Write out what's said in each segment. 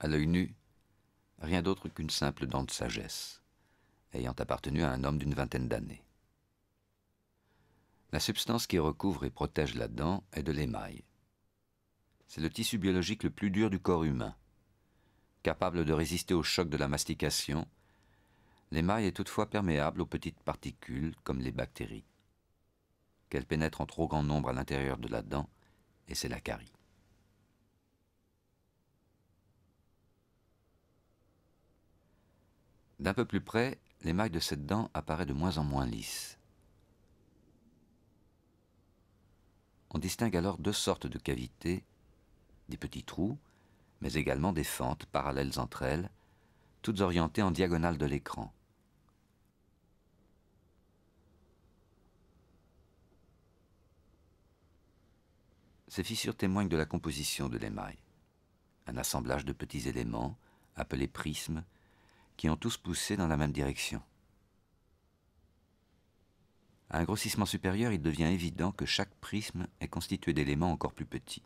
À l'œil nu, rien d'autre qu'une simple dent de sagesse, ayant appartenu à un homme d'une vingtaine d'années. La substance qui recouvre et protège la dent est de l'émail. C'est le tissu biologique le plus dur du corps humain. Capable de résister au choc de la mastication, l'émail est toutefois perméable aux petites particules comme les bactéries, qu'elles pénètrent en trop grand nombre à l'intérieur de la dent, et c'est la carie. D'un peu plus près, l'émail de cette dent apparaît de moins en moins lisse. On distingue alors deux sortes de cavités, des petits trous, mais également des fentes parallèles entre elles, toutes orientées en diagonale de l'écran. Ces fissures témoignent de la composition de l'émail, un assemblage de petits éléments, appelés prismes, qui ont tous poussé dans la même direction. À un grossissement supérieur, il devient évident que chaque prisme est constitué d'éléments encore plus petits.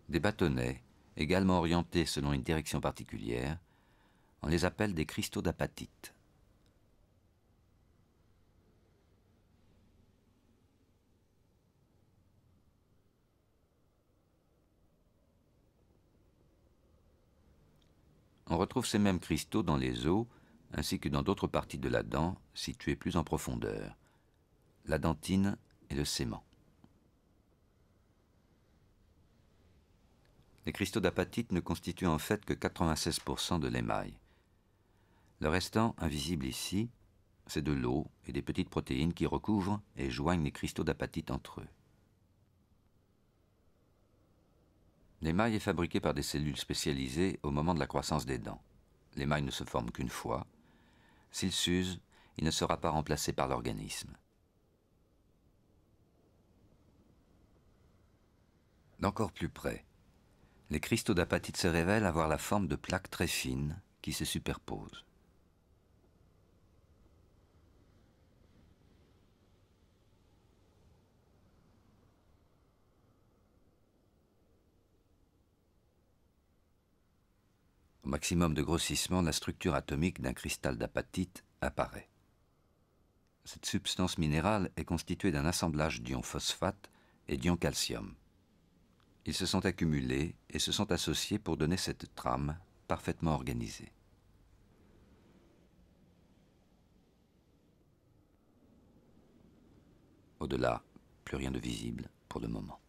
Des bâtonnets, également orientés selon une direction particulière, on les appelle des cristaux d'apatite. On retrouve ces mêmes cristaux dans les os, ainsi que dans d'autres parties de la dent, situées plus en profondeur, la dentine et le sément. Les cristaux d'apatite ne constituent en fait que 96% de l'émail. Le restant, invisible ici, c'est de l'eau et des petites protéines qui recouvrent et joignent les cristaux d'apatite entre eux. L'émail est fabriqué par des cellules spécialisées au moment de la croissance des dents. L'émail ne se forme qu'une fois. S'il s'use, il ne sera pas remplacé par l'organisme. D'encore plus près, les cristaux d'apatite se révèlent avoir la forme de plaques très fines qui se superposent. Au maximum de grossissement, la structure atomique d'un cristal d'apatite apparaît. Cette substance minérale est constituée d'un assemblage d'ions phosphate et d'ions calcium. Ils se sont accumulés et se sont associés pour donner cette trame parfaitement organisée. Au-delà, plus rien de visible pour le moment.